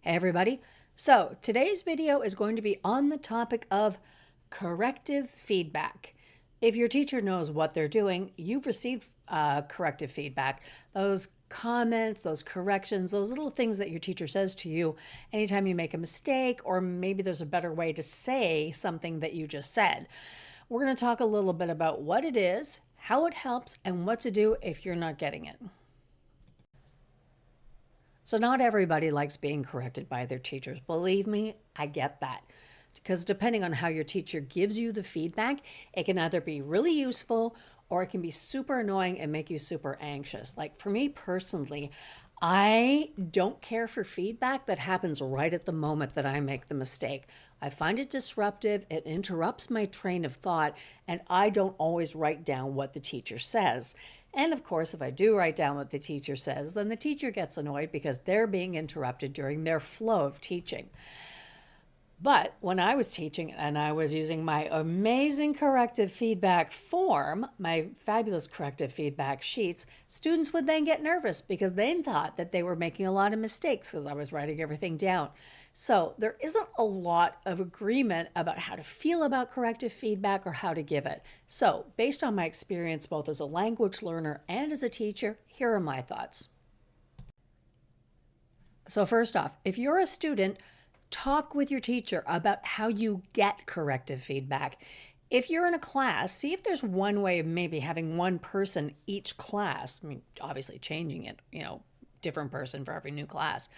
Hey everybody. So today's video is going to be on the topic of corrective feedback. If your teacher knows what they're doing, you've received corrective feedback. Those comments, those corrections, those little things that your teacher says to you anytime you make a mistake, or maybe there's a better way to say something that you just said. We're going to talk a little bit about what it is, how it helps, and what to do if you're not getting it. So not everybody likes being corrected by their teachers. Believe me, I get that. Because depending on how your teacher gives you the feedback, it can either be really useful or it can be super annoying and make you super anxious. Like for me personally, I don't care for feedback that happens right at the moment that I make the mistake. I find it disruptive, it interrupts my train of thought, and I don't always write down what the teacher says. And of course, if I do write down what the teacher says, then the teacher gets annoyed because they're being interrupted during their flow of teaching. But when I was teaching and I was using my amazing corrective feedback form, my fabulous corrective feedback sheets, students would then get nervous because they thought that they were making a lot of mistakes because I was writing everything down. So there isn't a lot of agreement about how to feel about corrective feedback or how to give it. So based on my experience both as a language learner and as a teacher, here are my thoughts. So first off, if you're a student, talk with your teacher about how you get corrective feedback. If you're in a class, see if there's one way of maybe having one person each class. I mean, obviously changing it, different person for every new class.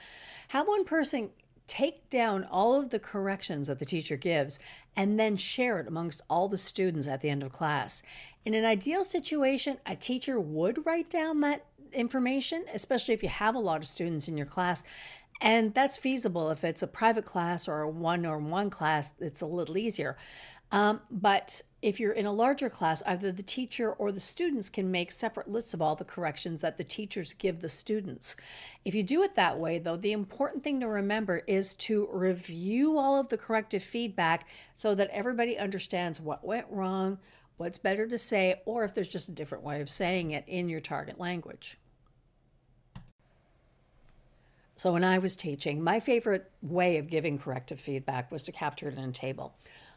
Have one person take down all of the corrections that the teacher gives and then share it amongst all the students at the end of class. In an ideal situation, a teacher would write down that information, especially if you have a lot of students in your class. And that's feasible if it's a private class or a one-on-one class, it's a little easier. But if you're in a larger class, either the teacher or the students can make separate lists of all the corrections that the teachers give the students. If you do it that way, though, the important thing to remember is to review all of the corrective feedback so that everybody understands what went wrong, what's better to say, or if there's just a different way of saying it in your target language. So when I was teaching, my favorite way of giving corrective feedback was to capture it in a table.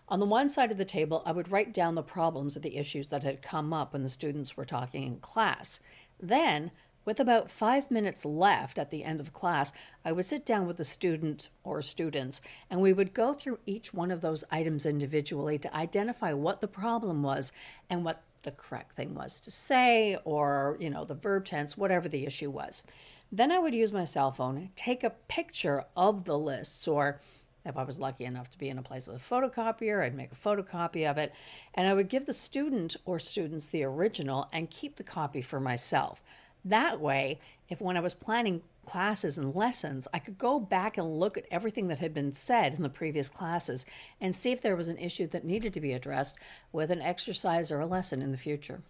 On the one side of the table, I would write down the problems or the issues that had come up when the students were talking in class. Then, with about 5 minutes left at the end of class, I would sit down with the student or students, and we would go through each one of those items individually to identify what the problem was and what the correct thing was to say, or, the verb tense, whatever the issue was. Then I would use my cell phone, take a picture of the lists, or if I was lucky enough to be in a place with a photocopier, I'd make a photocopy of it, and I would give the student or students the original and keep the copy for myself. That way, if when I was planning classes and lessons, I could go back and look at everything that had been said in the previous classes and see if there was an issue that needed to be addressed with an exercise or a lesson in the future.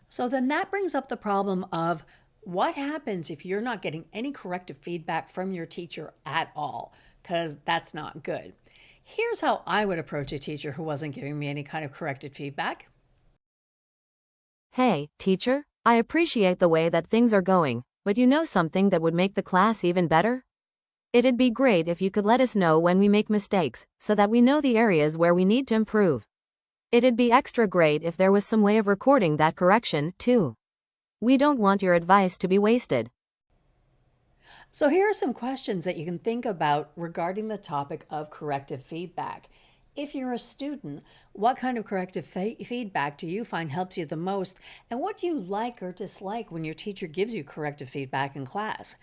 So then that brings up the problem of what happens if you're not getting any corrective feedback from your teacher at all? Because that's not good. Here's how I would approach a teacher who wasn't giving me any kind of corrected feedback. Hey, teacher, I appreciate the way that things are going, but you know something that would make the class even better? It'd be great if you could let us know when we make mistakes, so that we know the areas where we need to improve. It'd be extra great if there was some way of recording that correction, too. We don't want your advice to be wasted. So here are some questions that you can think about regarding the topic of corrective feedback. If you're a student, what kind of corrective feedback do you find helps you the most? And what do you like or dislike when your teacher gives you corrective feedback in class?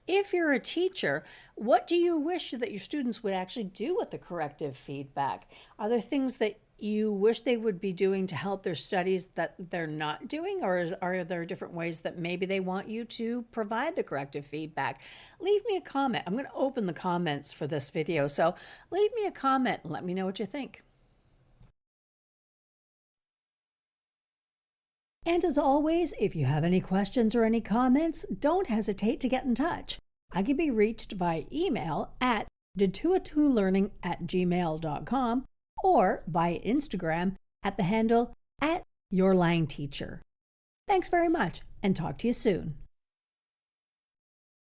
If you're a teacher, what do you wish that your students would actually do with the corrective feedback? Are there things that you wish they would be doing to help their studies that they're not doing, or are there different ways that maybe they want you to provide the corrective feedback? Leave me a comment. I'm going to open the comments for this video, so leave me a comment and let me know what you think. And as always, if you have any questions or any comments, don't hesitate to get in touch. I can be reached via email at detoatolearning@gmail.com or via Instagram at the handle @yourlangteacher. Thanks very much and talk to you soon.